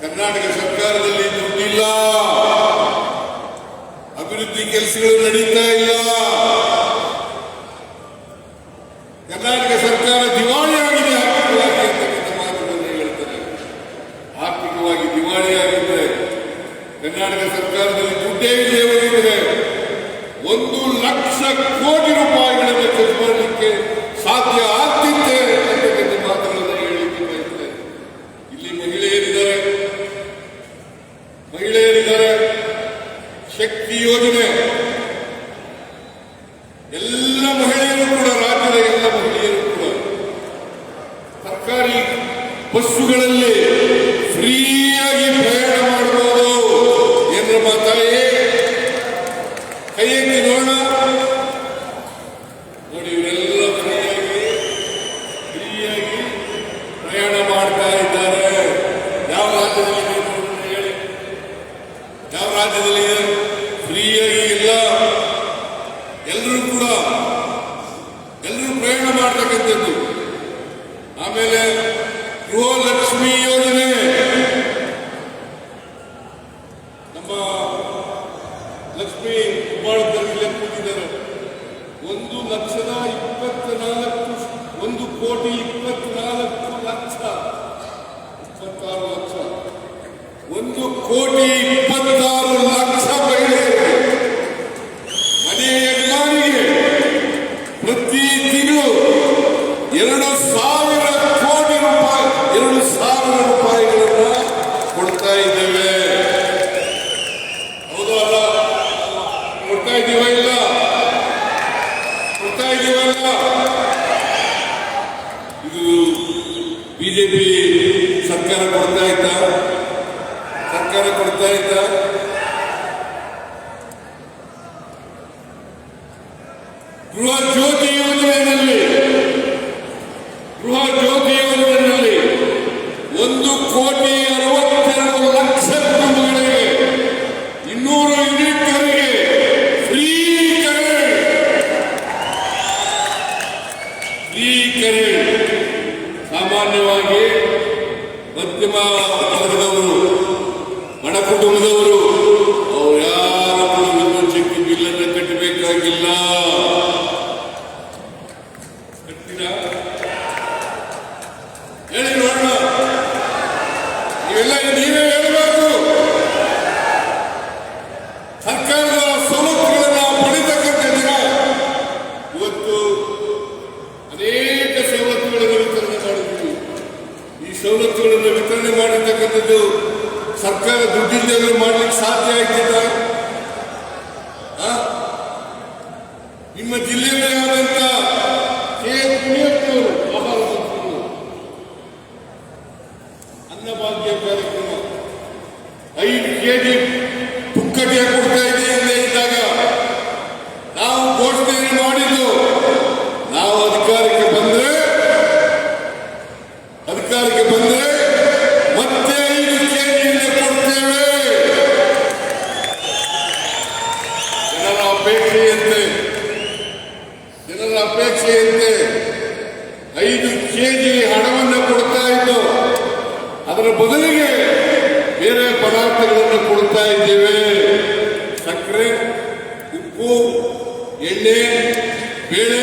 ಕರ್ನಾಟಕ ಸರ್ಕಾರದಲ್ಲಿ ದುಡ್ಡಿಲ್ಲ, ಅಭಿವೃದ್ಧಿ ಕೆಲಸಗಳು ನಡೀತಾ ಇಲ್ಲ. ಕರ್ನಾಟಕ ಸರ್ಕಾರ ದಿವಾಳಿಯಾಗಿದೆ ಆರ್ಥಿಕವಾಗಿ ಅಂತಕ್ಕಂಥ ಮಾತುಗಳನ್ನು ಹೇಳ್ತಾರೆ. ಆರ್ಥಿಕವಾಗಿ ದಿವಾಳಿಯಾಗಿದ್ರೆ ಕರ್ನಾಟಕ ಸರ್ಕಾರದಲ್ಲಿ ದುಡ್ಡೇ ಇಲ್ಲದೆ ಹೋಗಿದ್ರೆ 1,00,000 ಕೋಟಿ ರೂಪಾಯಿಗಳನ್ನು ಖರ್ಚು ಮಾಡಲಿಕ್ಕೆ ಸಾಧ್ಯ ಆಗ್ತಿದೆ ಅಂತಕ್ಕಂಥ ಮಾತುಗಳನ್ನು ಹೇಳಲಿಕ್ಕೆ ಬಯಸ್ತೇನೆ. ಇಲ್ಲಿ ಮಹಿಳೆಯರಿದ್ದಾರೆ, ಶಕ್ತಿ ಯೋಜನೆ, ಎಲ್ಲ ಮಹಿಳೆಯರು ಕೂಡ, ರಾಜ್ಯದ ಎಲ್ಲ ಮಹಿಳೆಯರು ಕೂಡ ಸರ್ಕಾರಿ ಬಸ್ಸುಗಳಲ್ಲಿ ಫ್ರೀಯಾಗಿ ಪ್ರಯಾಣ ಮಾಡಬಹುದು. ಏನರ ಮಾತಾಯಿ ಕೈ ಎತ್ತಿ ನೋಡೋಣ. ನೋಡಿ, ಇವರೆಲ್ಲ ಫ್ರೀಯಾಗಿ ಪ್ರಯಾಣ ಮಾಡ್ತಾ ಇದ್ದಾರೆ. ಯಾವ ರಾಜ್ಯದಲ್ಲಿ ಹೇಳಿ, ಯಾವ ರಾಜ್ಯದಲ್ಲಿ ಫ್ರೀಯಾಗಿ ಇಲ್ಲ? ಎಲ್ಲರೂ ಪ್ರಯಾಣ ಮಾಡ್ತಕ್ಕಂಥದ್ದು. ಆಮೇಲೆ ಗೃಹಲಕ್ಷ್ಮಿ ಯೋಜನೆ, ನಮ್ಮ ಲಕ್ಷ್ಮಿ ಹೆಬ್ಬಾಳದಲ್ಲಿ ಕೂತಿದ್ದಾರೆ. 1,26,00,000 ಮಹಿಳೆಯರು ಮನೆ ಯಜಮಾನಿಗೆ ಪ್ರತಿ ತಿಂಗಳು 2,000 ಕೋಟಿ ರೂಪಾಯಿ, 2,000 ರೂಪಾಯಿಗಳನ್ನ ಕೊಡ್ತಾ ಇದ್ದೇವೆ. ಹೌದು ಅಲ್ಲ? ಕೊಡ್ತಾ ಇದ್ದೀವ ಇಲ್ಲ? ಕೊಡ್ತಾ ಇದ್ದೀವಲ್ಲ? ಇದು ಬಿಜೆಪಿ ಸರ್ಕಾರ ಕೊಡ್ತಾ ಇದ್ದ? ಗೃಹ ಜ್ಯೋತಿ ಯೋಜನೆಯಲ್ಲಿ 1,62,00,000 ಕುಟುಂಬಗಳಿಗೆ 200 ಯೂನಿಟ್ವರೆಗೆ ಫ್ರೀ ಕರೆಂಟ್. ಸಾಮಾನ್ಯವಾಗಿ ಮಧ್ಯಮ ವರ್ಗದವರು, ಬಡ ಕುಟುಂಬದವರು, ಅವರು ಯಾರ ವಿದ್ಯುತ್ ಶಕ್ತಿ ಬಿಲ್ಲನ್ನು ಕಟ್ಟಬೇಕಾಗಿಲ್ಲ. ಕಟ್ತೀರಾ? ಹೇಳಿ ನೋಡೋಣ. ನೀವೇ ಹೇಳಬೇಕು. ಸರ್ಕಾರದ ಸವಲತ್ತುಗಳನ್ನು ಪಡೆತಕ್ಕಂಥ ಜನ ಇವತ್ತು ಅನೇಕ ಸವಲತ್ತುಗಳನ್ನು ವಿತರಣೆ ಮಾಡಿದ್ದೀವಿ. ಈ ಸವಲತ್ತುಗಳನ್ನು ವಿತರಣೆ ಮಾಡಿರ್ತಕ್ಕಂಥದ್ದು ಸರ್ಕಾರ ದುಡ್ಡಿಲ್ಲದೆ ಮಾಡಲಿಕ್ಕೆ ಸಾಧ್ಯ ಆಗ್ತಿಲ್ಲ. ನಿಮ್ಮ ಜಿಲ್ಲೆಯಲ್ಲೇ ಆದಂತ ಕೆ.ಎಸ್. ಆಹಾರ ಮಂತ್ರಿಗಳು ಅನ್ನಭಾಗ್ಯ ಕಾರ್ಯಕ್ರಮ 5 ಕೆಜಿ ಪುಕ್ಕಟೆ ಕೊಡ್ತಾ ಇದೆ ಇದ್ದಾಗ ನಾವು ಘೋಷಣೆ ಮಾಡಿದ್ದು, ನಾವು ಅಧಿಕಾರಕ್ಕೆ ಬಂದ್ರೆ ಮತ್ತೆ 5 ಕೆಜಿಯಿಂದ ಕೊಡ್ತೇವೆ. ಜನರ ಅಪೇಕ್ಷೆಯಂತೆ 5 ಕೆಜಿ ಹಣವನ್ನು ಕೊಡ್ತಾ ಇದ್ದು, ಅದರ ಬದಲಿಗೆ ಬೇರೆ ಪದಾರ್ಥಗಳನ್ನು ಕೊಡ್ತಾ ಇದ್ದೇವೆ. ಸಕ್ಕರೆ, ಉಪ್ಪು, ಎಣ್ಣೆ, ಬೇಳೆ,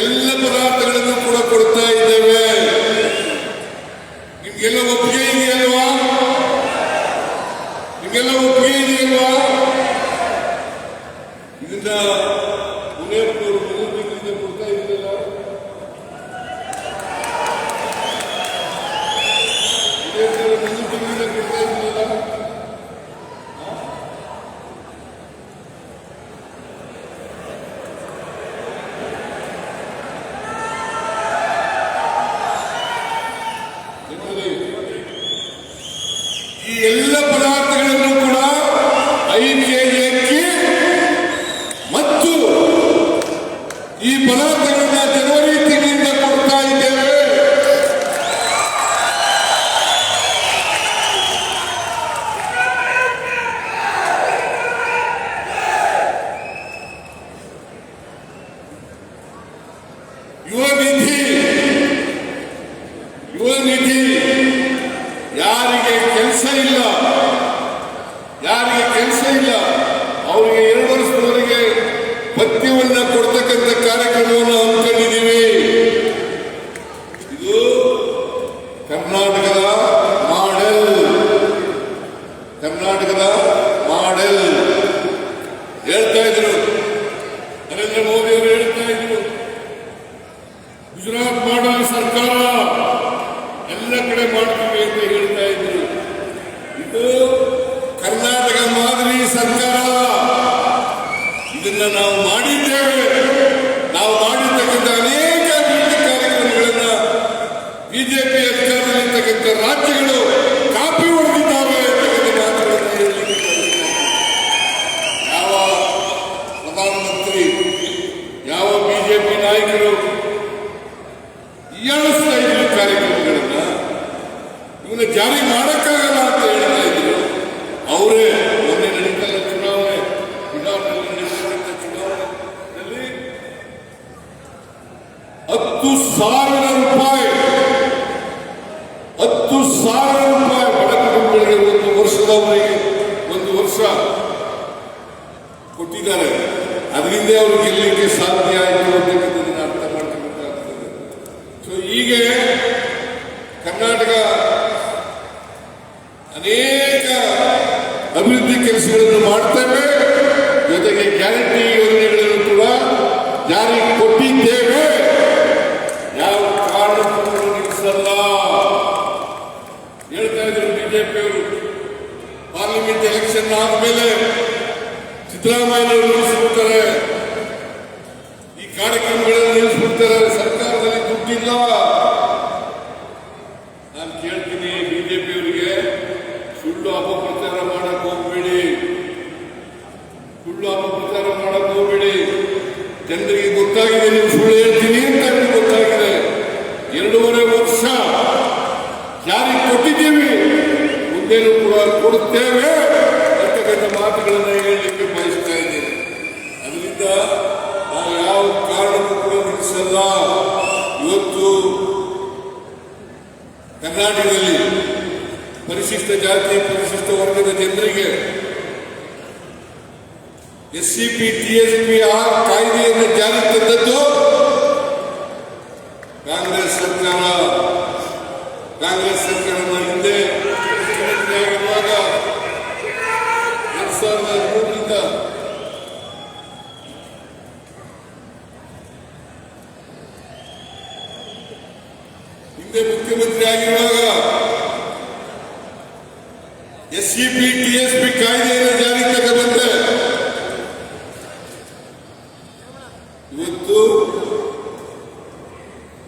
ಎಲ್ಲ ಪದಾರ್ಥಗಳನ್ನು ಕೂಡ ಕೊಡ್ತಾ ಇದ್ದೇವೆ. ನಿಮ್ಗೆಲ್ಲ ಒಪ್ಪಿಗೆ ಇದೆಯಲ್ವಾ? ಇದರಿಂದ ಮುನಿಯಪ್ಪನವರು ಮುಂದಿನಿಂದ ಕೊಡ್ತಾ ಇದ್ದಿಲ್ಲ. ಈ ಎಲ್ಲ ಪದಾರ್ಥಗಳನ್ನು ಕೂಡ 5 ಕೆಜಿ ಅಕ್ಕಿ ಮತ್ತು ಈ ಪದಾರ್ಥಗಳನ್ನ ಜನವರಿ ತಿಂಗಳಿಂದ ಕೊಡ್ತಾ ಇದ್ದೇವೆ. ಯುವ ನಿಧಿ ಯಾರಿಗೆ ಕೆಲಸ ಇಲ್ಲ, ಯಾರಿಗೆ ಕೆಲಸ ಇಲ್ಲ ಅವರಿಗೆ 2 ವರ್ಷದವರೆಗೆ ಭತ್ಯವನ್ನ ಕೊಡ್ತಕ್ಕಂಥ ಕಾರ್ಯಕ್ರಮವನ್ನು ಹಮ್ಮಿಕೊಂಡಿದ್ದೀವಿ. ಇದು ಕರ್ನಾಟಕದ ಮಾಡೆಲ್, ಕರ್ನಾಟಕದ ಮಾಡೆಲ್ ಹೇಳ್ತಾ ಇದ್ರು. ನರೇಂದ್ರ ಮೋದಿ ಅವರು ಹೇಳ್ತಾ ಇದ್ರು, ಗುಜರಾತ್ ಮಾಡೆಲ್ ಸರ್ಕಾರ ಎಲ್ಲ ಕಡೆ ಮಾಡ್ತೀವಿ ಅಂತ ಹೇಳ್ತಾ ಇದ್ರು. ಇದು ಕರ್ನಾಟಕ ಮಾದರಿ ಸರ್ಕಾರ. ಇದನ್ನ ನಾವು ಮಾಡಿದ್ದೇವೆ. ನಾವು ಮಾಡಿರ್ತಕ್ಕಂಥ ಅನೇಕ ಅಭಿವೃದ್ಧಿ ಕಾರ್ಯಕ್ರಮಗಳನ್ನ ಬಿಜೆಪಿ ಅಧಿಕಾರದಲ್ಲಿರ್ತಕ್ಕಂಥ ರಾಜ್ಯಗಳು ಕಾಪಿ ಹೊಡೆದಿದ್ದಾವೆ ಅಂತಕ್ಕಂಥ ಮಾತುಗಳನ್ನು ಹೇಳಲಿಕ್ಕೆ ಯಾವ ಪ್ರಧಾನಮಂತ್ರಿ, ಯಾವ ಬಿಜೆಪಿ ನಾಯಕರು ಹೀಯಾಳಿಸ್ತಾ ಇದ್ರು ಕಾರ್ಯಕ್ರಮಗಳನ್ನ, ಇವನ್ನ ಜಾರಿ ಮಾಡಕ್ಕಾಗಲ್ಲ ಅಂತ ಹೇಳ್ತಾ ಇದ್ರು. ಅವರೇ ಮೊನ್ನೆ ನಡೀತಲ್ಲ ಚುನಾವಣೆ, ಬಿಹಾರದಲ್ಲಿ ನಡೆಸಿದಂತ ಚುನಾವಣೆಯಲ್ಲಿ 10,000 ರೂಪಾಯಿ ಬಡ ಕುಟುಂಬಗಳಿಗೆ 1 ವರ್ಷದವರೆಗೆ 1 ವರ್ಷ ಕೊಟ್ಟಿದ್ದಾರೆ. ಅದರಿಂದ ಅವರು ಗೆಲ್ಲಲಿಕ್ಕೆ ಸಾಧ್ಯ ಆಯಿತು ಅಂತಕ್ಕಂಥದ್ದನ್ನು ಅರ್ಥ ಮಾಡ್ಕೊಬೇಕಾಗ್ತದೆ. ಸೊ ಹೀಗೆ ಕರ್ನಾಟಕ ಅನೇಕ ಅಭಿವೃದ್ಧಿ ಕೆಲಸಗಳನ್ನು ಮಾಡ್ತೇವೆ. ಜೊತೆಗೆ ಗ್ಯಾರಂಟಿ ಯೋಜನೆಗಳನ್ನು ಕೂಡ ಜಾರಿ ಕೊಟ್ಟಿದ್ದೇವೆ. ಯಾವ ಕಾರಣಕ್ಕೂ ನಿಲ್ಲಿಸಲ್ಲ ಹೇಳ್ತಾ ಇದ್ರು ಬಿಜೆಪಿಯವರು. ಪಾರ್ಲಿಮೆಂಟ್ ಎಲೆಕ್ಷನ್ ಆದ್ಮೇಲೆ ಸಿದ್ದರಾಮಯ್ಯನವರು ನಿಲ್ಲಿಸ್ಬಿಡ್ತಾರೆ, ಈ ಕಾರ್ಯಕ್ರಮಗಳನ್ನು ನಿಲ್ಲಿಸ್ಬಿಡ್ತಾರೆ, ಸರ್ಕಾರದಲ್ಲಿ ದುಡ್ಡಿಲ್ಲ. ನಾನು ಕೇಳ್ತೀನಿ ಬಿಜೆಪಿಯವರಿಗೆ, ಸುಳ್ಳು ಅಪಪ್ರಚಾರ ಮಾಡಕ್ ಹೋಗ್ಬೇಡಿ, ಸುಳ್ಳು ಅಪಪ್ರಚಾರ ಮಾಡಕ್ ಹೋಗ್ಬೇಡಿ. ಜನರಿಗೆ ಗೊತ್ತಾಗಿದೆ ನೀವು ಸುಳ್ಳು ಹೇಳ್ತೀನಿ ಅಂತ ಗೊತ್ತಾಗಿದೆ. 2.5 ವರ್ಷ ಜಾರಿ ಕೊಟ್ಟಿದ್ದೀವಿ, ಮುಂದೇನು ಕೂಡ ಕೊಡುತ್ತೇವೆ ಅಂತಕ್ಕಂಥ ಮಾತುಗಳನ್ನು ಹೇಳಲಿಕ್ಕೆ ಬಯಸ್ತಾ ಇದ್ದೇನೆ. ಅದರಿಂದ ನಾವು ಯಾವ ಕಾರಣಕ್ಕೂ ಕೂಡ ನಿಲ್ಲಿಸಲ್ಲ. ಇವತ್ತು ಕರ್ನಾಟಕದಲ್ಲಿ ಪರಿಶಿಷ್ಟ ಜಾತಿ ಪರಿಶಿಷ್ಟ ವರ್ಗದ ಜನರಿಗೆ SCP TSP ಕಾಯ್ದೆಯನ್ನು ಜಾರಿ ತಂದದ್ದು ಕಾಂಗ್ರೆಸ್ ಸರ್ಕಾರ. ಕಾಂಗ್ರೆಸ್ ಸರ್ಕಾರದ ಹಿಂದೆ ಮುಖ್ಯಮಂತ್ರಿಯಾಗಿರುವಾಗ 2003ರಿಂದ ಮುಖ್ಯಮಂತ್ರಿ ಆಗಿರುವಾಗ SCP TSP ಕಾಯ್ದೆಯನ್ನು ಜಾರಿಗೆ ತಗೊಂಡ್ಬಂದ್ರೆ ಇವತ್ತು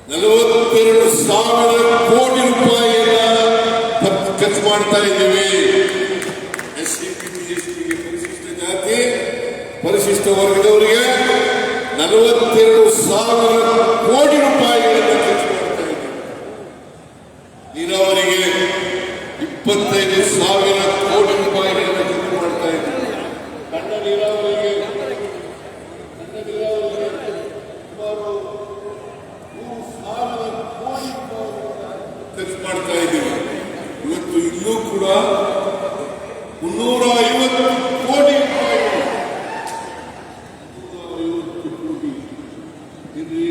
42,000 ಕೋಟಿ ರೂಪಾಯಿಯನ್ನ ಖರ್ಚು ಮಾಡ್ತಾ ಇದ್ದೀವಿ. SCP TSPಗೆ ಪರಿಶಿಷ್ಟ ಜಾತಿ ಪರಿಶಿಷ್ಟ ವರ್ಗದವರಿಗೆ 42,000 ಕೋಟಿ ರೂಪಾಯಿಗಳನ್ನು ಖರ್ಚು ಮಾಡ್ತಾ ಇದ್ದೀವಿ. ನೀರಾವರಿಗೆ 25,000 ಕೋಟಿ ರೂಪಾಯಿಗಳನ್ನು ಖರ್ಚು ಮಾಡ್ತಾ ಇದ್ದೀವಿ. ಸಣ್ಣ ನೀರಾವರಿಗೆ ಸುಮಾರು 3,000 ಕೋಟಿ ಖರ್ಚು ಮಾಡ್ತಾ ಇದ್ದೀವಿ. ಇವತ್ತು ಇಲ್ಲೂ ಕೂಡ 350 ಕೋಟಿ ರೂಪಾಯಿಗಳು, 350 ಕೋಟಿ ಇಲ್ಲಿ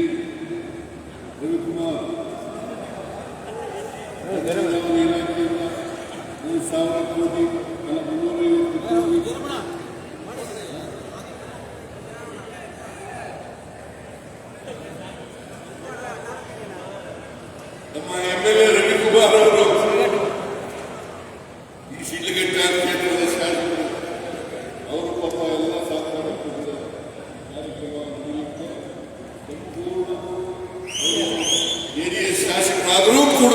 ರವಿಕುಮಾರ್ 3,000 ಕೋಟಿ ಅಲ್ಲ 350 ಕೋಟಿ ನಮ್ಮ MLA ರವಿಕುಮಾರ್ ಅವರು ಈ ಶಿಡ್ಲಘಟ್ಟ ಕ್ಷೇತ್ರದ ಶಾಸಕರು, ಅವರು ಪಾಪ ಎಲ್ಲ ಸಹಕಾರ ಕೊಟ್ಟಿದ್ದಾರೆ. ಕಾರ್ಯಕ್ರಮ ಮುಗಿಲಿಕ್ಕೆ ಸಂಪೂರ್ಣ JDS ಶಾಸಕರಾದರೂ ಕೂಡ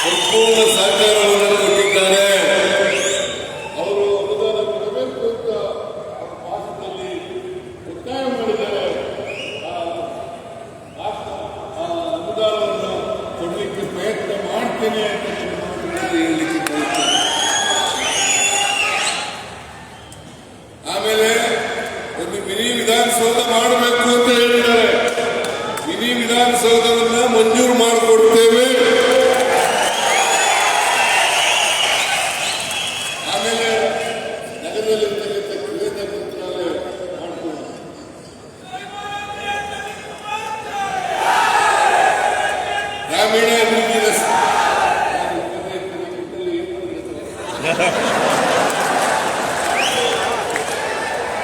ಸಂಪೂರ್ಣ ಸಹಕಾರವನ್ನು ಕೊಟ್ಟಿದ್ದಾರೆ. ಅವರು ಅನುದಾನ ಕೊಡಬೇಕು ಅಂತ ಭಾಷಣದಲ್ಲಿ ಒತ್ತಾಯ ಮಾಡಿದ್ದಾರೆ. ಅನುದಾನವನ್ನು ಕೊಡಲಿಕ್ಕೆ ಪ್ರಯತ್ನ ಮಾಡ್ತೇನೆ ಅಂತ ಹೇಳಲಿಕ್ಕೆ ಬಯಸ್ತೇನೆ. ಆಮೇಲೆ ಒಂದು ಮಿನಿ ವಿಧಾನಸೌಧ ಮಾಡಬೇಕು ಅಂತ ಹೇಳಿದ್ದಾರೆ. ಮಿನಿ ವಿಧಾನಸೌಧವನ್ನ ಮಂಜೂರು ಮಾಡಿಕೊಡ್ತೇವೆ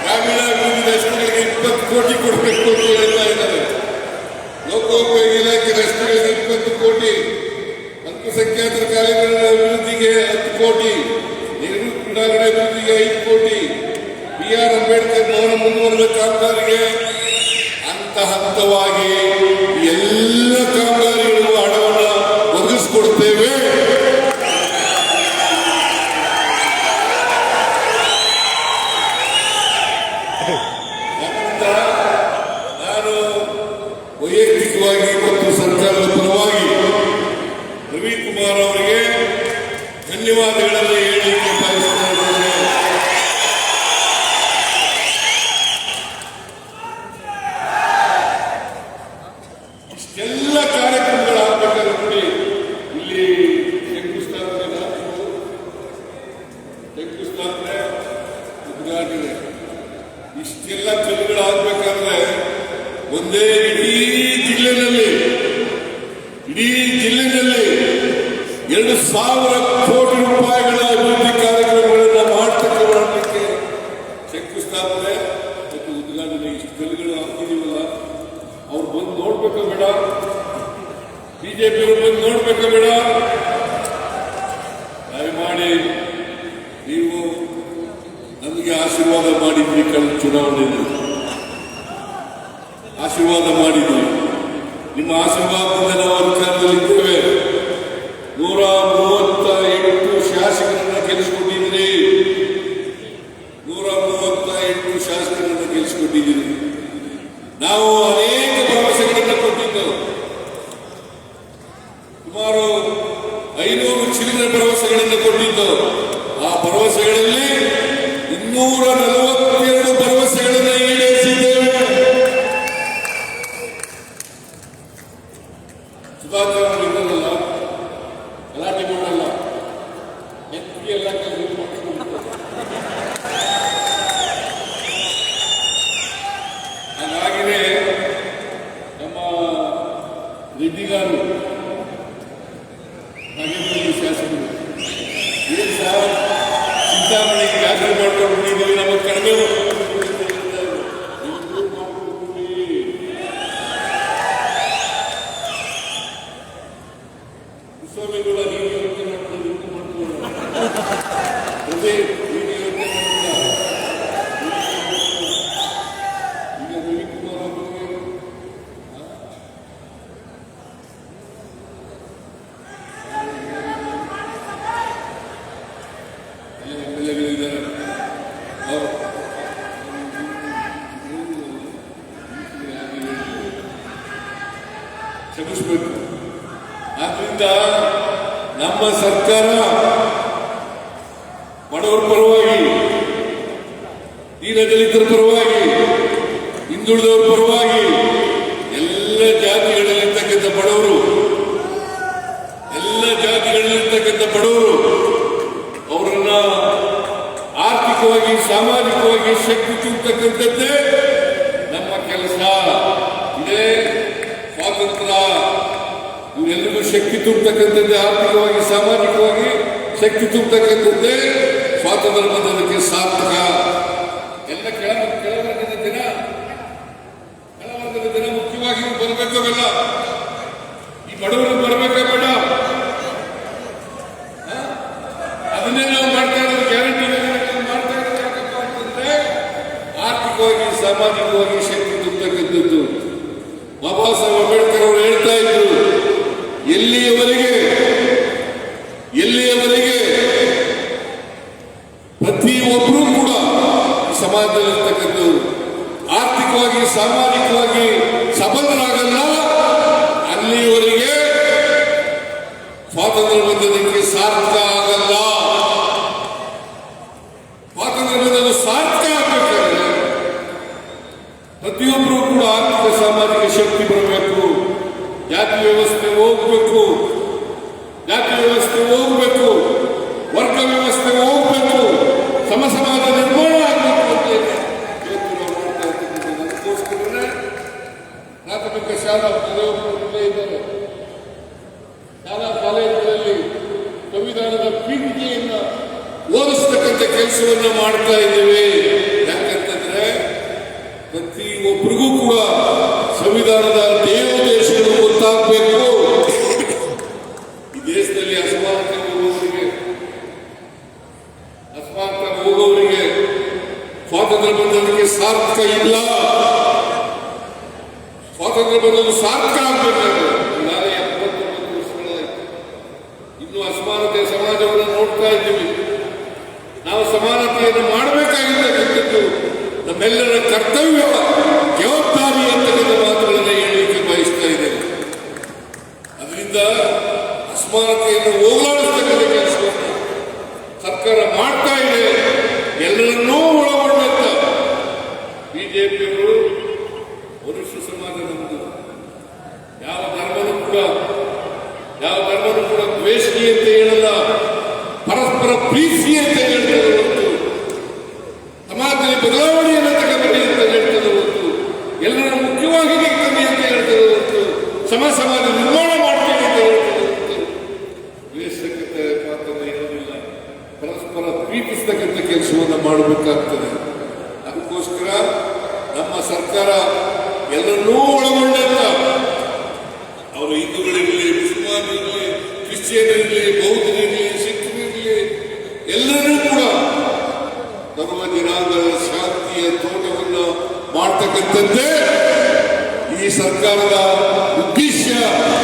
ಗ್ರಾಮೀಣಾಭಿವೃದ್ಧಿ ರಸ್ತೆಗಳಿಗೆ 20 ಕೋಟಿ ಕೊಡಬೇಕು ಅಂತ ಹೇಳ್ತಾ ಇದ್ದಾರೆ. ಲೋಕೋಪಯೋಗಿ ಇಲಾಖೆ ರಸ್ತೆಗಳಿಗೆ 20 ಕೋಟಿ, ಅಲ್ಪಸಂಖ್ಯಾತರ ಕಾಲೇಜುಗಳ ಅಭಿವೃದ್ಧಿಗೆ 10 ಕೋಟಿ, ನೆಹರು ಕ್ರೀಡಾಂಗಣ ಅಭಿವೃದ್ಧಿಗೆ 5 ಕೋಟಿ, BR ಅಂಬೇಡ್ಕರ್ ಭವನ ಮುಂದುವರೆದ ಕಾಮಗಾರಿಗೆ ಹಂತವಾಗಿ ಎಲ್ಲ ಕಾಮಗಾರಿಗಳಿಗೂ ಹಣವನ್ನು ಒದಗಿಸಿಕೊಡ್ತೇವೆ. ನಾನು ವೈಯಕ್ತಿಕವಾಗಿ ಮತ್ತು ಸರ್ಕಾರದ ಪರವಾಗಿ ರವಿಕುಮಾರ್ ಅವರಿಗೆ ಧನ್ಯವಾದಗಳನ್ನು ಹೇಳಲಿಕ್ಕೆ ಬಯಸ್ತಾ ಇದ್ದೇನೆ. ಇಷ್ಟೆಲ್ಲ ಕಾರ್ಯಕ್ರಮಗಳಾಗಬೇಕಾದ್ರೆ ನೋಡಿ, ಇಲ್ಲಿ ಶಂಕುಸ್ಥಾಪನೆ ಉದ್ಘಾಟನೆ, ಇಷ್ಟೆಲ್ಲ ಕಲ್ಲುಗಳಾಗಬೇಕಾದ್ರೆ ಒಂದೇ ಇಡೀ ಜಿಲ್ಲೆಯಲ್ಲಿ 2,000 ಕೋಟಿ ರೂಪಾಯಿಗಳ ಅಭಿವೃದ್ಧಿ ಕಾರ್ಯಕ್ರಮಗಳನ್ನು ಮಾಡಲಿಕ್ಕೆ ಶಂಕುಸ್ಥಾಪನೆ ಮತ್ತು ಉದ್ಘಾಟನೆ. ಇಷ್ಟು ಕಲ್ಲುಗಳು ಹಾಕಿದೀವಲ್ಲ, ಅವ್ರು ಬಂದು ನೋಡ್ಬೇಕ ಬೇಡ? ಬಿಜೆಪಿಯವರು ಬಂದು ನೋಡ್ಬೇಕ ಬೇಡ? ದಯಮಾಡಿ ನೀವು ನಮಗೆ ಆಶೀರ್ವಾದ ಮಾಡಿದ್ರಿ, ಕಳೆದ ಚುನಾವಣೆಯಲ್ಲಿ ಆಶೀರ್ವಾದ ಮಾಡಿದ್ವಿ. ನಿಮ್ಮ ಆಶೀರ್ವಾದದಿಂದ ನಾವು ಅಧಿಕಾರದಲ್ಲಿದ್ದೇವೆ. 138 ಶಾಸಕರನ್ನ ಗೆಲ್ಲಿಸಿಕೊಂಡಿದ್ದೀರಿ. 138 ಶಾಸಕರನ್ನ ಗೆಲ್ಲಿಸಿಕೊಂಡಿದ್ದೀರಿ. ನಾವು ಅನೇಕ ಭರವಸೆಗಳನ್ನು ಕೊಟ್ಟಿದ್ದೆವು. ಸುಮಾರು 500 ಚಿಲ್ಲರೆ ಭರವಸೆಗಳನ್ನು ಕೊಟ್ಟಿದ್ದೆವು. ಆ ಭರವಸೆಗಳಲ್ಲಿ 242 ಭರವಸೆಗಳನ್ನು ಈಡೇರಿಸಿದ್ದೇವೆ. ಸುಧಾಕರ್ ಇದ್ದಲ್ಲ, ಗಲಾಟೆ ಮಾಡಲ್ಲ, ಎತ್ತಿಗೆ ಎಲ್ಲ ಹಾಗಾಗಿದೆ. ನಮ್ಮ ರೆಡ್ಡಿಗಾರು ನಾಗೇಂದ್ರ ಶಾಸಕರು ಏನ್ ಸರ್ ಸಿದ್ದಾಮಣಿಗೆ ವ್ಯಾಪಾರ ಮಾಡ್ಕೊಂಡಿದ್ದೀವಿ, ನಮಗೆ ಕಡಿಮೆ ಸ್ವಾಮಿಗಳ ನೀತಿ ಯೋಚನೆ ಮಾಡ್ಕೊಳ್ಳೋಣ. ಈಗ ರವಿಕುಮಾರ್ ಅವರಿಗೆ MLA-ಗಳಿದ್ದಾರೆ, ಕ್ಷಮಿಸಬೇಕು. ಆದ್ರಿಂದ ನಮ್ಮ ಸರ್ಕಾರ ಬಡವರ ಪರವಾಗಿ, ದೀನದಲಿತರ ಪರವಾಗಿ, ಹಿಂದುಳಿದವರ ಪರವಾಗಿ, ಎಲ್ಲ ಜಾತಿಗಳಲ್ಲಿರ್ತಕ್ಕಂಥ ಬಡವರು, ಅವರನ್ನ ಆರ್ಥಿಕವಾಗಿ, ಸಾಮಾಜಿಕವಾಗಿ ಶಕ್ತಿ ತುಂಬತಕ್ಕಂಥದ್ದೇ ನಮ್ಮ ಕೆಲಸ. ಇದೇ ಸ್ವಾತಂತ್ರ್ಯ, ಇವರೆಲ್ಲರಿಗೂ ಶಕ್ತಿ ತುಂಬತಕ್ಕಂಥದ್ದೇ, ಆರ್ಥಿಕವಾಗಿ ಸಾಮಾಜಿಕವಾಗಿ ಶಕ್ತಿ ತುಂಬತಕ್ಕಂಥದ್ದೇ ಸ್ವಾತಂತ್ರ್ಯ ಬಂದದಕ್ಕೆ ಸಾರ್ಥಕ. ಎಲ್ಲ ಕೆಳವರ್ಗದ ಜನ ಮುಖ್ಯವಾಗಿ ಬರಬೇಕಾಗಲ್ಲ, ಈ ಬಡವರು ಬರಬೇಕಾಗಬೇಡ. ಅದನ್ನೇ ನಾವು ಮಾಡ್ತಾ ಇರೋದು, ಗ್ಯಾರಂಟಿ ಮಾಡ್ತಾ ಇರೋದು. ಯಾಕಪ್ಪ ಅಂತಂದ್ರೆ ಆರ್ಥಿಕವಾಗಿ ಸಾಮಾಜಿಕವಾಗಿ ಶಕ್ತಿ ತುಂಬತಕ್ಕಂಥದ್ದು. ಬಾಬಾ ಸಾಹೇಬ್ ಅಂಬೇಡ್ಕರ್ ಅವರು ಹೇಳ್ತಾ ಇದ್ರು, ಎಲ್ಲಿಯವರೆಗೆ ಪ್ರತಿಯೊಬ್ಬರೂ ಕೂಡ ಸಮಾಜದಲ್ಲಿರ್ತಕ್ಕಂಥದ್ದು ಆರ್ಥಿಕವಾಗಿ ಸಾಮಾಜಿಕವಾಗಿ ಸಬಲರಾಗಲ್ಲ, ಅಲ್ಲಿಯವರೆಗೆ ಸ್ವಾತಂತ್ರ್ಯ ಬಂದದಕ್ಕೆ ಸಾರ್ಥಕ ಆಗಲ್ಲ. ಸ್ವಾತಂತ್ರ್ಯ ಬಂದದ್ದು ಸಾರ್ಥಕ ಆಗಬೇಕಾದ್ರೆ ಪ್ರತಿಯೊಬ್ಬರೂ ಕೂಡ ಆರ್ಥಿಕ ಸಾಮಾಜಿಕ ಶಕ್ತಿ ಬರಬೇಕು, ಜಾತಿ ವ್ಯವಸ್ಥೆ ಹೋಗ್ಬೇಕು, ವರ್ಗ ವ್ಯವಸ್ಥೆ ಹೋಗ್ಬೇಕು, ಸಮಾಜ ನಿರ್ಮಾಣ ಆಗಬೇಕು ಅಂತ ಇವತ್ತು ನಾವು ಮಾಡ್ತಾ ಇರ್ತಕ್ಕಂಥದ್ದು. ಅದಕ್ಕೋಸ್ಕರನೇ ಪ್ರಾಥಮಿಕ ಶಾಲಾ ಇದ್ದಾರೆ, ಶಾಲಾ ಕಾಲೇಜುಗಳಲ್ಲಿ ಸಂವಿಧಾನದ ಪೀಠಿಕೆಯನ್ನ ಓದಿಸ್ತಕ್ಕಂಥ ಕೆಲಸವನ್ನ ಮಾಡ್ತಾ ಇದ್ದೇವೆ. ಯಾಕಂತಂದ್ರೆ ಪ್ರತಿಯೊಬ್ಬರಿಗೂ ಕೂಡ ಸಂವಿಧಾನದ ದೇವೋದ್ದೇಶಗಳು ಗೊತ್ತಾಗಬೇಕು. ಈ ದೇಶದಲ್ಲಿ ಅಸಮಾನತೆ ಹೋಗೋವರಿಗೆ ಸ್ವಾತಂತ್ರ್ಯ ಬಂದವರಿಗೆ ಸಾರ್ಥಕ ಇಲ್ಲ. ಸ್ವಾತಂತ್ರ್ಯ ಬಂದದ್ದು ಸಾರ್ಥಕ ಆಗಬೇಕಾದ್ರೆ ನಾಳೆ 79 ವರ್ಷಗಳಾಯ್ತು. ಇನ್ನು ಅಸಮಾನತೆಯ ಸಮಾಜವನ್ನು ನೋಡ್ತಾ ಇದ್ದೀವಿ. ನಾವು ಸಮಾನತೆಯನ್ನು ಮಾಡಬೇಕಾಗಿರ್ತಕ್ಕಂಥದ್ದು ನಮ್ಮೆಲ್ಲರ ಕರ್ತವ್ಯ, ಜವಾಬ್ದಾರಿ ಅಂತಕ್ಕಂಥ ಮಾತುಗಳನ್ನು ಹೇಳಲಿಕ್ಕೆ ಬಯಸ್ತಾ ಇದ್ದೇನೆ. ಅದರಿಂದ ಅಸಮಾನತೆಯನ್ನು ಹೋಗಲಾಡಿಸ್ತಕ್ಕಂಥ ಕೆಲಸವನ್ನು ಸರ್ಕಾರ ಮಾಡ್ತಾ ಇದೆ. ಎಲ್ಲರನ್ನೂ ಒಳಗೊಂಡಂತ ಬಿಜೆಪಿಯವರು ಮನುಷ್ಯ ಸಮಾಜ ನಮ್ಮದು, ಯಾವ ಧರ್ಮನೂ ಕೂಡ ದ್ವೇಷಿ ಅಂತ ಹೇಳಲ್ಲ, ಪರಸ್ಪರ ಪ್ರೀತಿ ಅಂತ ಹೇಳ್ತದೆ ಹೊರತು ಸಮಾಜದಲ್ಲಿ ಬದಲಾವಣೆಯನ್ನು ತಗೊಂಡ್ಬನ್ನಿ ಅಂತ ಹೇಳ್ತದೆ ಹೊರತು ಎಲ್ಲರ ಮುಖ್ಯವಾಗಿ ನಿಲ್ತದೆ ಅಂತ ಹೇಳ್ತದೆ ಹೊರತು ಸಮಾಜ ನಿರ್ಮಾಣ ಮಾಡ್ತೀವಿ ಅಂತ ಹೇಳ್ತದೆ ಹೊರತು ದ್ವೇಷಕ್ಕೆ ಪಾತ್ರ ಇರೋದಿಲ್ಲ. ಪರಸ್ಪರ ಪ್ರೀತಿಸ್ತಕ್ಕಂಥ ಕೆಲಸವನ್ನು ಮಾಡಬೇಕಾಗ್ತದೆ. ಅದಕ್ಕೋಸ್ಕರ ನಮ್ಮ ಸರ್ಕಾರ ಎಲ್ಲರನ್ನೂ ಒಳಗೊಂಡಂತ ಅವರು ಹಿಂದೂಗಳಿರಲಿ, ಮುಸಲ್ಮಾನರಿರಲಿ, ಕ್ರಿಶ್ಚಿಯನ್ರಿರಲಿ, ಬೌದ್ಧರಿರಲಿ, ಸಿಖ್ರಿರಲಿ, ಎಲ್ಲರೂ ಕೂಡ ಸರ್ವ ಜನಾಂಗದ ಶಾಂತಿಯ ತೋಟವನ್ನು ಮಾಡ್ತಕ್ಕಂಥದ್ದೇ ಈ ಸರ್ಕಾರದ ಉದ್ದೇಶ,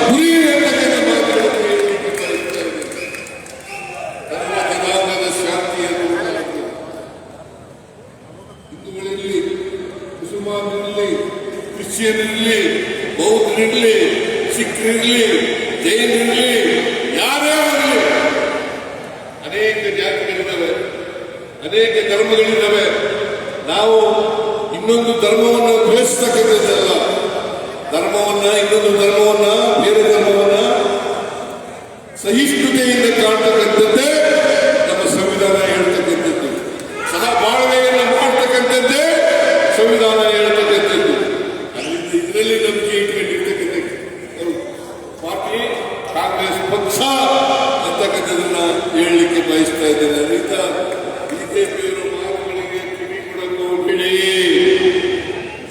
ಗುರಿ ಅಂತಕ್ಕಂಥ ಮಾತುಗಳನ್ನು ಹೇಳಲಿಕ್ಕೆ ಬಯಸ್ತಾ ಇದ್ದೇನೆ. ಸರ್ವ ಜನಾಂಗದ ಶಾಂತಿಯ ಹಿಂದೂಗಳಿರಲಿ, ಮುಸಲ್ಮಾನರಿರಲಿ, ಕ್ರಿಶ್ಚಿಯನ್ರಿರಲಿ, ಬೌದ್ಧರಿರಲಿ, ಸಿಖ್ರಿರಲಿ, ಜೈನರಿರಲಿ, ಯಾರೇ ಇರಲಿ, ಅನೇಕ ಜಾತಿಗಳಿದ್ದಾವೆ, ಅನೇಕ ಧರ್ಮಗಳಿದ್ದಾವೆ. ನಾವು ಇನ್ನೊಂದು ಧರ್ಮವನ್ನು ದ್ವೇಷಿಸತಕ್ಕಂಥದ್ದಲ್ಲ. ಇನ್ನೊಂದು ಧರ್ಮವನ್ನ, ಬೇರೆ ಧರ್ಮವನ್ನ ಸಹಿಷ್ಣುತೆಯಿಂದ ಕಾಣ್ತಕ್ಕಂಥದ್ದೇ ನಮ್ಮ ಸಂವಿಧಾನ ಹೇಳ್ತಕ್ಕಂಥದ್ದು. ಸಹಬಾಳ್ವೆಯನ್ನು ಮಾಡ್ತಕ್ಕಂಥದ್ದೇ ಸಂವಿಧಾನ ಹೇಳ್ತಕ್ಕಂಥದ್ದು. ಅಲ್ಲಿಂದ ಇದರಲ್ಲಿ ನಂಬಿಕೆ ಇಟ್ಕೊಂಡಿರ್ತಕ್ಕಂಥ ಪಾರ್ಟಿ ಕಾಂಗ್ರೆಸ್ ಪಕ್ಷ ಅಂತಕ್ಕಂಥದನ್ನ ಹೇಳಲಿಕ್ಕೆ ಬಯಸ್ತಾ ಇದ್ದೇನೆ. ಅದರಿಂದ ಬಿಜೆಪಿಯವರು ಮಾತುಗಳಿಗೆ ಕಿವಿ ಕೊಡಲು ಹೋಗ್ಬೇಡಿ.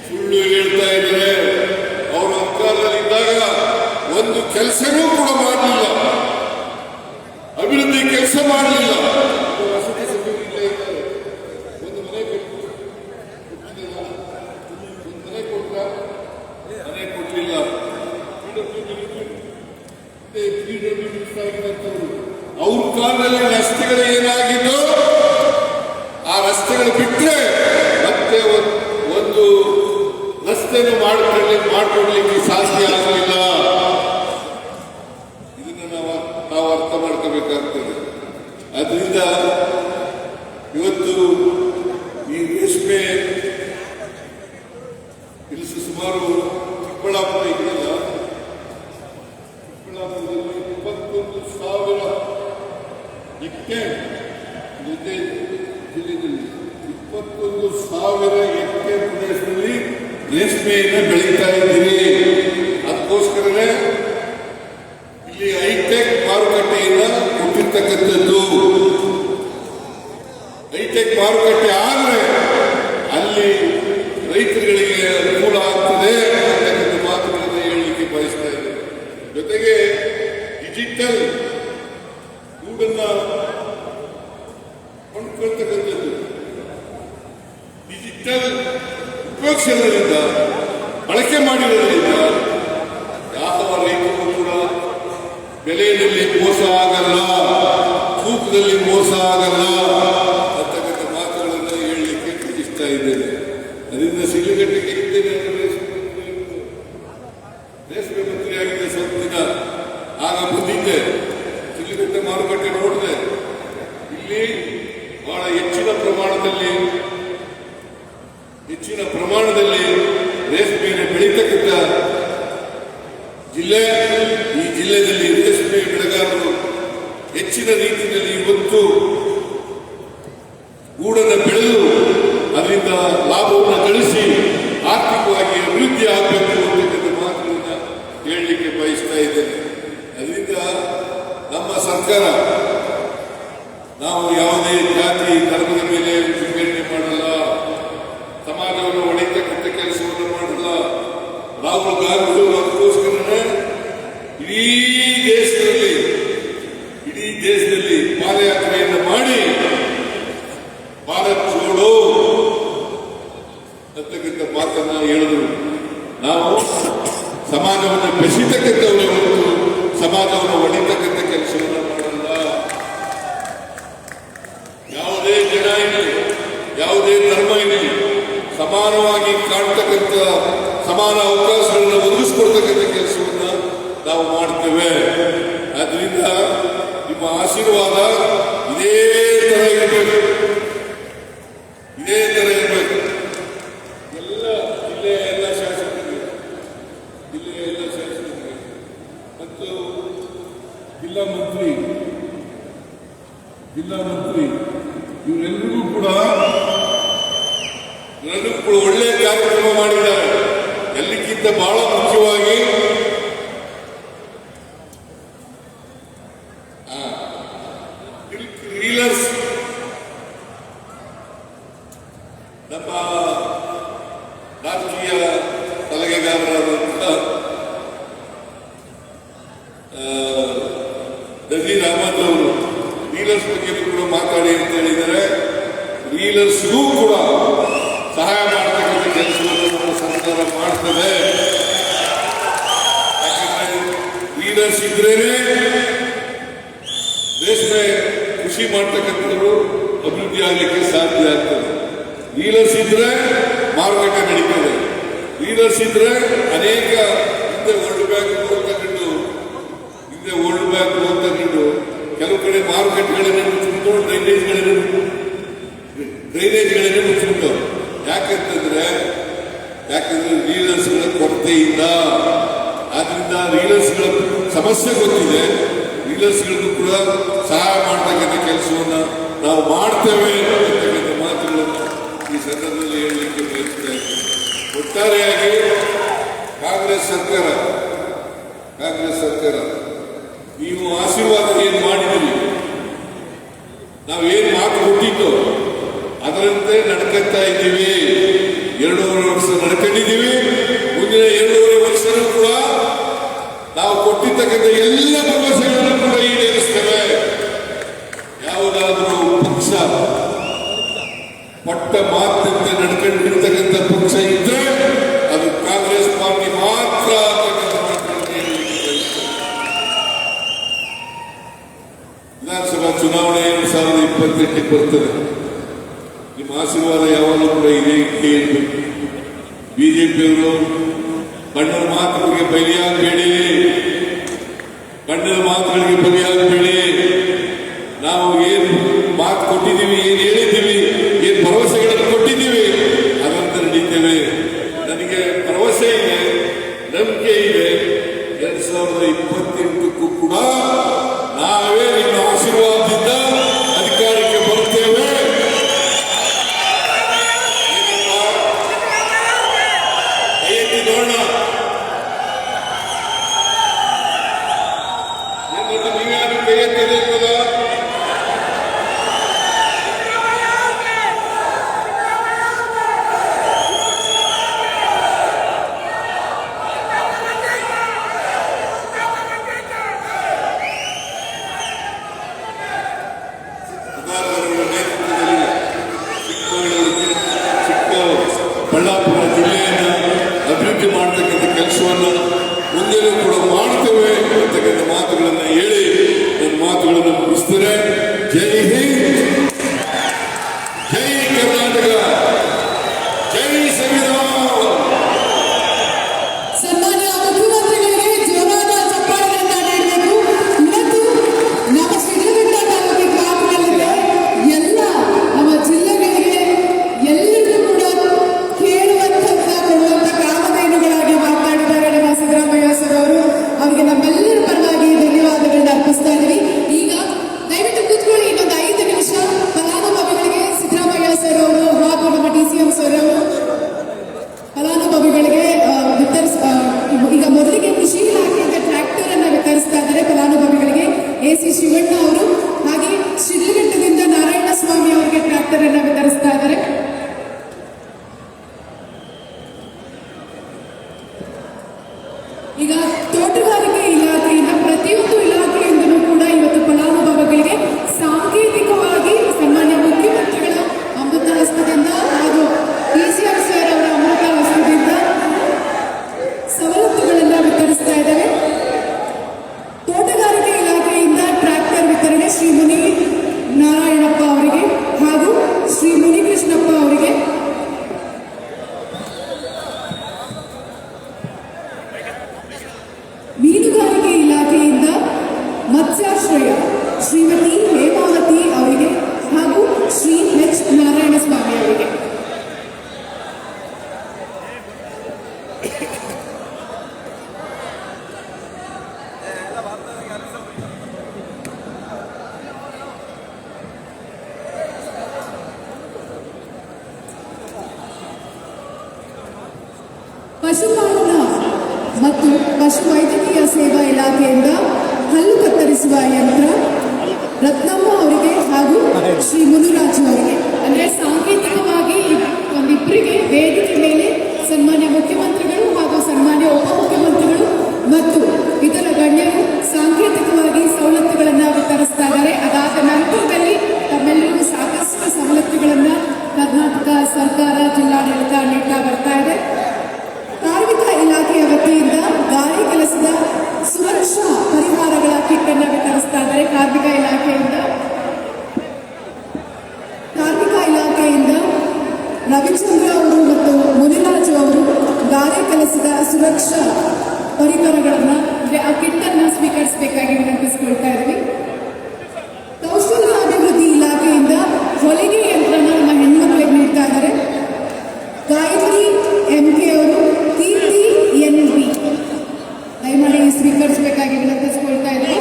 ಸುಳ್ಳು ಹೇಳ್ತಾ ಇದ್ದಾರೆ. ಅವರು ಅಧಿಕಾರದಲ್ಲಿದ್ದಾಗ ಒಂದು ಕೆಲಸನೂ ಕೂಡ ಮಾಡಲಿಲ್ಲ, ಅಭಿವೃದ್ಧಿ ಕೆಲಸ ಮಾಡಲಿಲ್ಲ. ವಸತಿ ಸಭೆಗಳಿಲ್ಲೇ ಇದ್ದಾರೆ. ಒಂದು ಮನೆ ಕೊಟ್ಟಿಲ್ಲ. ಅವ್ರ ಕಾಲದಲ್ಲಿ ರಸ್ತೆಗಳು ಏನಾಗಿದ್ದು ಆ ರಸ್ತೆಗಳು ಬಿಟ್ಟರೆ ಮತ್ತೆ ಒಂದು ರಸ್ತೆಯನ್ನು ಮಾಡಿಕೊಡ್ಲಿಕ್ಕೆ ಸಾಧ್ಯ ಆಗಲಿಲ್ಲ. ಇದನ್ನು ನಾವು ಅರ್ಥ ಮಾಡ್ಕೋಬೇಕಾಗ್ತದೆ. ಅದರಿಂದ ಇವತ್ತು ಈ ರೇಷ್ಮೆ ಕೆಲಸ ಸುಮಾರು ಚಿಕ್ಕಬಳ್ಳಾಪುರ ಇದೆಯಲ್ಲ, ಚಿಕ್ಕಬಳ್ಳಾಪುರದಲ್ಲಿ 21,000 ಹೆಕ್ಟೇರ್ ಜೊತೆ ಜಿಲ್ಲೆಯಲ್ಲಿ 21,000 ಹೆಕ್ಟೇರ್ ಪ್ರದೇಶದಲ್ಲಿ ರೇಷ್ಮೆಯನ್ನು ಬೆಳೀತಾ ಇದ್ದೀವಿ. ಅದಕ್ಕೋಸ್ಕರನೇ ಇಲ್ಲಿ ಹೈಟೆಕ್ ಮಾರುಕಟ್ಟೆಯನ್ನು ಕೊಟ್ಟಿರ್ತಕ್ಕಂಥದ್ದು. ಹೈಟೆಕ್ ಮಾರುಕಟ್ಟೆ ಆದರೆ ಅಲ್ಲಿ ರೈತರುಗಳಿಗೆ ಅನುಕೂಲ ಆಗ್ತದೆ ಅಂತಕ್ಕಂಥ ಮಾತುಗಳನ್ನು ಹೇಳಲಿಕ್ಕೆ ಬಯಸ್ತಾ ಇದ್ದೇವೆ. ಜೊತೆಗೆ ಡಿಜಿಟಲ್ ಗೂಡನ್ನ ಕೊಂಡ್ಕೊಳ್ತಕ್ಕಂಥದ್ದು, ಡಿಜಿಟಲ್ ಉಪಯೋಗಿಸೋದ್ರಿಂದ, ಬಳಕೆ ಮಾಡಿರೋದ್ರಿಂದ ಯಾವ ರೈತರು ಕೂಡ ಬೆಲೆಯಲ್ಲಿ ಮೋಸ ಆಗಲ್ಲ, ತೂಕದಲ್ಲಿ ಮೋಸ ಆಗಲ್ಲ ಅಂತಕ್ಕಂಥ ಮಾತುಗಳನ್ನು ಹೇಳಲಿಕ್ಕೆ ಇಚ್ಛಿಸ್ತಾ ಇದ್ದೇನೆ. ಅದರಿಂದ ಸಿಗಲುಗಟ್ಟೆಗೆ ಇದ್ದೇನೆ. ರೇಷ್ಮೆ ಮಂತ್ರಿ ಆಗಿದೆ ಸ್ವಲ್ಪ ದಿನ, ಆಗ ಬಂದಿದ್ದೆ, ಸಿಗಲುಗಟ್ಟೆ ಮಾರುಕಟ್ಟೆ ನೋಡಿದೆ. ಇಲ್ಲಿ ಬಹಳ ಹೆಚ್ಚಿನ ಪ್ರಮಾಣದಲ್ಲಿ ರೇಷ್ಮೆಯನ್ನು ಬೆಳೀತಕ್ಕಂಥ ಜಿಲ್ಲೆ. ಈ ಜಿಲ್ಲೆಯಲ್ಲಿ ರೇಷ್ಮೆ ಬೆಳೆಗಾರರು ಹೆಚ್ಚಿನ ರೀತಿಯಲ್ಲಿ ಇವತ್ತು ಗೂಡನ್ನು ಬೆಳೆದು ಅದರಿಂದ ಲಾಭವನ್ನು ಗಳಿಸಿ ಆರ್ಥಿಕವಾಗಿ ಅಭಿವೃದ್ಧಿ ಆಗಬೇಕು ಅಂತಕ್ಕಂಥ ಮಾತುಗಳನ್ನು ಹೇಳಲಿಕ್ಕೆ ಬಯಸ್ತಾ ಇದ್ದೇನೆ. ಅದರಿಂದ ನಮ್ಮ ಸರ್ಕಾರ ನಾವು ಯಾವುದೇ ಜಾತಿ ಧರ್ಮದ ಮೇಲೆ ವಿಂಗಡಣೆ ಮಾಡಲ್ಲ, ಸಮಾಜವನ್ನು ಒಡೆಯತಕ್ಕಂಥ ಕೆಲಸವನ್ನು ಮಾಡಲ್ಲ. ರಾಹುಲ್ ಗಾಂಧಿ ಅದಕ್ಕೋಸ್ಕರನೇ ಇಡೀ ದೇಶದಲ್ಲಿ ಪಾದಯಾತ್ರೆಯನ್ನು ಮಾಡಿ ಭಾರತ್ ಜೋಡೋ ಅಂತಕ್ಕಂಥ ಮಾತನ್ನ ಹೇಳಿದ್ರು. ನಾವು ಸಮಾಜವನ್ನು ಬೆಸೆತಕ್ಕಂಥವ್ರೆ ಹೊರತು ಸಮಾಜವನ್ನು ಒಡೆಯತಕ್ಕಂಥ ಕೆಲಸವನ್ನು ಮಾಡಲ್ಲ. ಯಾವುದೇ ಜನ ಇರಲಿ, ಯಾವುದೇ ಧರ್ಮ ಇರಲಿ, ಸಮಾನವಾಗಿ ಕಾಣ್ತಕ್ಕಂಥ ಸಮಾನ ಅವಕಾಶಗಳನ್ನು ಒದಗಿಸ್ಕೊಡ್ತಕ್ಕಂಥ ಕೆಲಸವನ್ನ ನಾವು ಮಾಡ್ತೇವೆ. ಆದ್ರಿಂದ ನಿಮ್ಮ ಆಶೀರ್ವಾದ ಇದೇ ತರ ಇರಬೇಕು, ಇದೇ ತರ ಇರಬೇಕು. ಎಲ್ಲ ಜಿಲ್ಲೆಯ ಎಲ್ಲ ಶಾಸಕರಿಗೆ ಮತ್ತು ಜಿಲ್ಲಾ ಮಂತ್ರಿ ಇವರೆಲ್ಲರಿಗೂ ಕೂಡ ಒಳ್ಳೆ ಕಾರ್ಯಕ್ರಮ ಮಾಡಿದ್ದಾರೆ. ಎಲ್ಲಕ್ಕಿಂತ ಬಹಳ ಮುಖ್ಯವಾಗಿ ರೀಲರ್ಸ್, ನಮ್ಮ ರಾಜಕೀಯ ಸಲಹೆಗಾರರಾದಂತಹ ನಜೀರ್ ಅಹಮದ್ ಅವರು ರೀಲರ್ಸ್ ಬಗ್ಗೆ ಕೂಡ ಮಾತಾಡಿ ಅಂತ ಹೇಳಿದರೆ, ರೀಲರ್ಸ್ಗೂ ಕೂಡ ಸಹಾಯ ಮಾಡತಕ್ಕಂಥ ಕೆಲಸವನ್ನು ನಮ್ಮ ಸರ್ಕಾರ ಮಾಡ್ತದೆ. ಯಾಕಂದ್ರೆ ರೀಲರ್ಸ್ ಇದ್ರೇನೆ ರೇಷ್ಮೆ ಕೃಷಿ ಮಾಡ್ತಕ್ಕಂಥವ್ರು ಅಭಿವೃದ್ಧಿ ಆಗಲಿಕ್ಕೆ ಸಾಧ್ಯ ಆಗ್ತದೆ. ರೀಲರ್ಸ್ ಇದ್ರೆ ಮಾರುಕಟ್ಟೆ ನಡೀತದೆ. ರೀಲರ್ಸ್ ಇದ್ರೆ ಅನೇಕ ಹಿಂದೆ ವರ್ಲ್ಡ್ ಬ್ಯಾಂಕ್ ತಗೊಂಡು ಕೆಲವು ಕಡೆ ಮಾರುಕಟ್ಟೆಗಳನ್ನೇ ಮುಚ್ಚಿಬಿಟ್ಟು ಡ್ರೈನೇಜ್ಗಳನ್ನೇ ಮುಚ್ಚಿಬಿಟ್ಟು. ಯಾಕಂದ್ರೆ ರೀಲರ್ಸ್ಗಳ ಕೊರತೆಯಿಂದ. ಆದ್ರಿಂದ ರೀಲರ್ಸ್ಗಳ ಸಮಸ್ಯೆ ಗೊತ್ತಿದೆ. ರೀಲರ್ಸ್ಗಳಿಗೂ ಕೂಡ ಸಹಾಯ ಮಾಡತಕ್ಕಂಥ ಕೆಲಸವನ್ನ ನಾವು ಮಾಡ್ತೇವೆ ಅಂತಕ್ಕಂಥ ಮಾತುಗಳನ್ನು ಈ ಸಂದರ್ಭದಲ್ಲಿ ಹೇಳಲಿಕ್ಕೆ ಬಯಸ್ತೇನೆ. ಒಟ್ಟಾರೆಯಾಗಿ ಕಾಂಗ್ರೆಸ್ ಸರ್ಕಾರ ನೀವು ಆಶೀರ್ವಾದ ಏನು ಮಾಡಿದ್ದೀವಿ, ನಾವೇನು ಮಾತು ಕೊಟ್ಟಿದ್ದು ಅದರಂತೆ ನಡ್ಕಂತಾ ಇದ್ದೀವಿ. 2.5 ವರ್ಷ ನಡ್ಕೊಂಡಿದ್ದೀವಿ. ಮುಂದಿನ 2.5 ವರ್ಷನೂ ಕೂಡ ನಾವು ಕೊಟ್ಟಿರ್ತಕ್ಕಂಥ ಎಲ್ಲ ಭರವಸೆಗಳನ್ನು ಕೂಡ ಈಡೇರಿಸ್ತೇವೆ. ಯಾವುದಾದ್ರೂ ಪಕ್ಷ ಪಟ್ಟ ಮಾತಿನಂತೆ ನಡ್ಕೊಂಡಿರ್ತಕ್ಕಂಥ ಪಕ್ಷ ಇದ್ರೆ ಅದು ಕಾಂಗ್ರೆಸ್ ಪಾರ್ಟಿ ಮಾತ್ರ ಅಂತಕ್ಕಂಥ ಮಾತನ್ನು ಹೇಳಲಿಕ್ಕೆ ವಿಧಾನಸಭಾ ಚುನಾವಣೆ 2028 ಬರ್ತದೆ. ನಿಮ್ಮ ಆಶೀರ್ವಾದ ಯಾವಾಗಲೂ ಕೂಡ ಇದೇ ಇರಬೇಕು. ಬಿಜೆಪಿಯವರು ಬಣ್ಣದ ಮಾತುಗಳಿಗೆ ಬಲಿಯಾಗಬೇಡಿ, ನಾವು ಏನು ಮಾತು ಕೊಟ್ಟಿದ್ದೀವಿ, ಏನು ಹೇಳಿದ್ದೀವಿ, ಏನು ಭರವಸೆಗಳನ್ನು ಕೊಟ್ಟಿದ್ದೀವಿ ಅದಂತ ನಡೀತೇವೆ. ನನಗೆ ಭರವಸೆ ಇದೆ, ನಂಬಿಕೆ ಇದೆ. 2028ಕ್ಕೂ ಕೂಡ ನಾವೇ ನಿಮ್ಮ ಆಶೀರ್ವಾದದಿಂದ ಅಧಿಕಾರಕ್ಕೆ ಬರ್ತೇವೆ. ನೋಡೋಣ, ನೀವ್ಯಾರು ಕೈ ಎತ್ತಲಿಲ್ಲ. ಬಳ್ಳಾಪುರ ಜಿಲ್ಲೆಯನ್ನು ಅಭಿವೃದ್ಧಿ ಮಾಡತಕ್ಕಂಥ ಕೆಲಸವನ್ನು ಮುಂದೆನೂ ಕೂಡ ಮಾಡ್ತೇವೆ ಅಂತಕ್ಕಂಥ ಮಾತುಗಳನ್ನು ಹೇಳಿ ನನ್ನ ಮಾತುಗಳನ್ನು ಮುಗಿಸ್ತೇನೆ. ಪಶುಪಾಲನಾ ಮತ್ತು ಪಶುವೈದ್ಯಕೀಯ ಸೇವಾ ಇಲಾಖೆಯಿಂದ ಹಲ್ಲು ಕತ್ತರಿಸುವ ಯಂತ್ರ ರತ್ನಮ್ಮ ಅವರಿಗೆ ಹಾಗೂ ಶ್ರೀ ಮುನಿರಾಜು ಅವರಿಗೆ. ಅಂದರೆ ಸಾಂಕೇತಿಕವಾಗಿ ಒಂದಿಬ್ಬರಿಗೆ ವೇದಿಕೆ ಮೇಲೆ ಸನ್ಮಾನ್ಯ ಮುಖ್ಯಮಂತ್ರಿಗಳು ಹಾಗೂ ಸನ್ಮಾನ್ಯ ಉಪಮುಖ್ಯಮಂತ್ರಿಗಳು ಮತ್ತು ಇತರ ಗಣ್ಯರು ಸಾಂಕೇತಿಕವಾಗಿ ಸವಲತ್ತುಗಳನ್ನು ವಿತರಿಸ್ತಾ ಇದ್ದಾರೆ. ಅದಾದ ನಂತರದಲ್ಲಿ ತಮ್ಮೆಲ್ಲರಿಗೂ ಸಾಕಷ್ಟು ಸವಲತ್ತುಗಳನ್ನು ಕರ್ನಾಟಕ ಸರ್ಕಾರ ಜಿಲ್ಲಾಡಳಿತ ನೀಡ್ತಾ ಬರ್ತಾ ಇದೆ. ಕಾರ್ಮಿಕ ಇಲಾಖೆಯ ವತಿಯಿಂದ ಗಾಳಿ ಕೆಲಸದ ಸುರಕ್ಷಾ ಪರಿಹಾರಗಳ ಕಿಟ್ ಅನ್ನು ವಿತರಿಸ್ತಾ ಇದ್ದಾರೆ. ಕಾರ್ಮಿಕ ಇಲಾಖೆಯಿಂದ ರವಿಚಂದ್ರ ಅವರು ಮತ್ತು ಮುನಿರಾಜು ಅವರು ಗಾಳಿ ಕೆಲಸದ ಸುರಕ್ಷಾ ಪರಿಕರಗಳನ್ನು ಆ ಕಿಟ್ ಅನ್ನು ಸ್ವೀಕರಿಸಬೇಕಾಗಿ ವಿನಂತಿಸಿಕೊಳ್ತಾ ಇದ್ವಿ. ಕೌಶಲ್ಯ ಅಭಿವೃದ್ಧಿ ಇಲಾಖೆಯಿಂದ ಹೊಲಿಗೆ ಯಂತ್ರನ ನಮ್ಮ ಹೆಣ್ಮಕ್ಳಿಗೆ ನೀಡ್ತಾ ಇದ್ದಾರೆ. ಗಾಯತ್ರಿ MK ಅವರು, ಕೀರ್ತಿ NB ದಯಮಾಡಿ ಸ್ವೀಕರಿಸಬೇಕಾಗಿ ವಿನಂತಿಸಿಕೊಳ್ತಾ ಇದ್ದಾರೆ.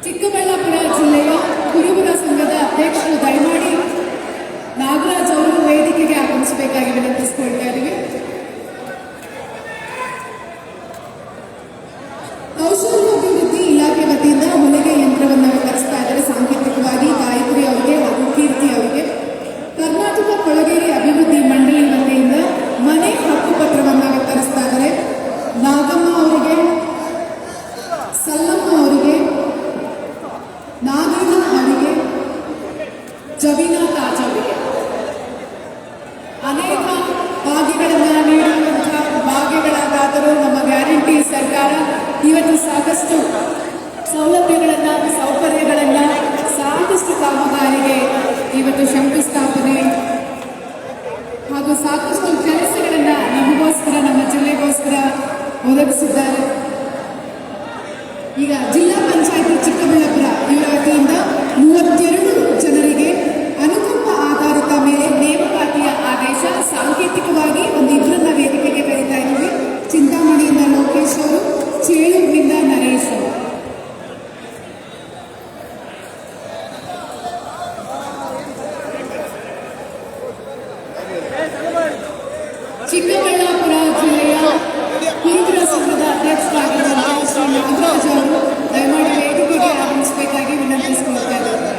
ಚಿಕ್ಕಬಳ್ಳಾಪುರ ಜಿಲ್ಲೆಯ ಕುರುಬರ ಸಂಘದ ಅಧ್ಯಕ್ಷರು ದಯಮಾಡಿ ನಾಗರಾಜ್ ಅವರು ವೇದಿಕೆಗೆ ಆಗಮಿಸಬೇಕಾಗಿ ವಿನಂತಿಸಿಕೊಳ್ತಾ ಇದ್ದೀವಿ. ಕೌಶಲ್ಯಾಭಿವೃದ್ಧಿ ಇಲಾಖೆ ವತಿಯಿಂದ ಹೊಲಿಗೆ ಯಂತ್ರವನ್ನು ವಿತರಿಸ್ತಾ ಇದ್ದಾರೆ ಸಾಂಕೇತಿಕವಾಗಿ ಗಾಯತ್ರಿ ಅವರಿಗೆ ಹಾಗೂ ಕೀರ್ತಿ ಅವರಿಗೆ. ಕರ್ನಾಟಕ ಕೊಳಗೇರಿ ಅಭಿವೃದ್ಧಿ ಮಂಡಳಿ ವತಿಯಿಂದ ಮನೆ ಹಕ್ಕು ಪತ್ರವನ್ನು ವಿತರಿಸ್ತಾ ಇದ್ದಾರೆ. ನಾಗಮ್ಮ ಅವರಿಗೆ, ಸಲ್ಲಮ್ಮ ಅವರಿಗೆ, ನಾಗಣ್ಣ ಅವರಿಗೆ, ಜಬೀನಾ ತಾಜ್ ಅವರಿಗೆ ಅನೇಕ ಭಾಗ್ಯಗಳನ್ನು ನೀಡುವಂತಹ ಭಾಗ್ಯಗಳಾದಾದರೂ ನಮ್ಮ ಗ್ಯಾರಂಟಿ ಸರ್ಕಾರ ಇವತ್ತು ಸಾಕಷ್ಟು ಸೌಲಭ್ಯಗಳನ್ನು, ಸೌಕರ್ಯಗಳನ್ನು, ಸಾಕಷ್ಟು ಕಾಮಗಾರಿಗೆ ಇವತ್ತು ಶಂಕುಸ್ಥಾಪನೆ ಹಾಗೂ ಸಾಕಷ್ಟು ಕೆಲಸಗಳನ್ನು ನಮಗೋಸ್ಕರ, ನಮ್ಮ ಜಿಲ್ಲೆಗೋಸ್ಕರ ಒದಗಿಸಿದ್ದಾರೆ. ಈಗ ಜಿಲ್ಲಾ ಪಂಚಾಯತಿ ಚಿಕ್ಕಬಳ್ಳಾಪುರ ಇವರ ವತಿಯಿಂದ 32 ಜನರಿಗೆ ಅನುಕಂಪ ಆಧಾರಿತ ಮೇಲೆ ನೇಮಕಾತಿಯ ಆದೇಶ. ಸಾಂಕೇತಿಕವಾಗಿ ಒಂದಿಬ್ಬರನ್ನ ವೇದಿಕೆಗೆ ಕರೀತಾ ಇದ್ದೀವಿ. ಚಿಂತಾಮಣಿಯಿಂದ ಲೋಕೇಶ್ ಅವರು, ಚೇಳೂರಿನಿಂದ ನರೇಶ್ ಅವರು. ಚಿಕ್ಕಬಳ್ಳಾಪುರ ಜಿಲ್ಲೆಯ ಕುರುಬರ ಸಂಘದ ಅಧ್ಯಕ್ಷರಾಗಿರುವಂತಹ ಶ್ರೀ ನಾಗರಾಜ್ ಅವರು ದಯಮಾಡಿ ವೇದಿಕೆಗೆ ಆಗಮಿಸಬೇಕಾಗಿ ವಿನಂತಿಸಿಕೊಳ್ತಾ ಇದ್ದಾರೆ.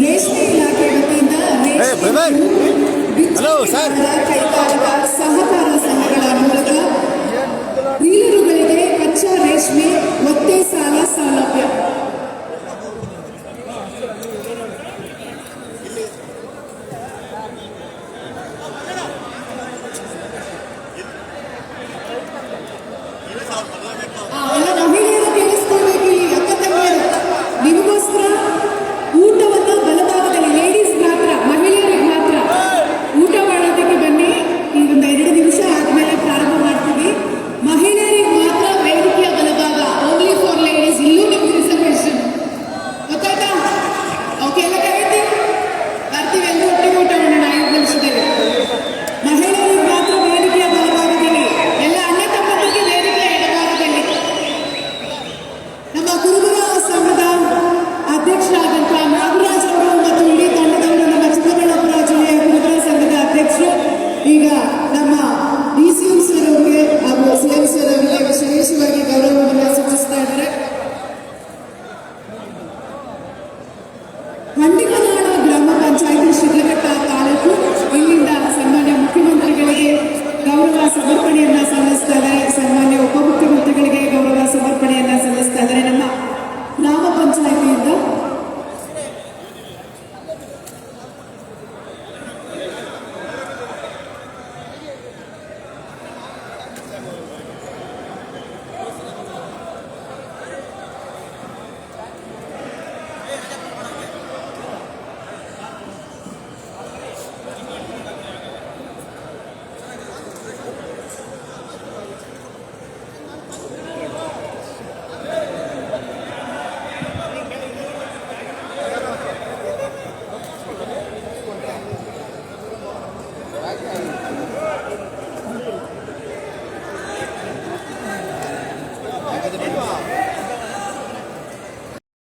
ರೇಷ್ಮೆ ಇಲಾಖೆ ವತಿಯಿಂದ ಕೈಗಾರಿಕಾ ಸಹಕಾರ ಸಂಘಗಳ ಮೂಲಕ ಡೀಲರುಗಳಿಗೆ ಕಚ್ಚಾ ರೇಷ್ಮೆ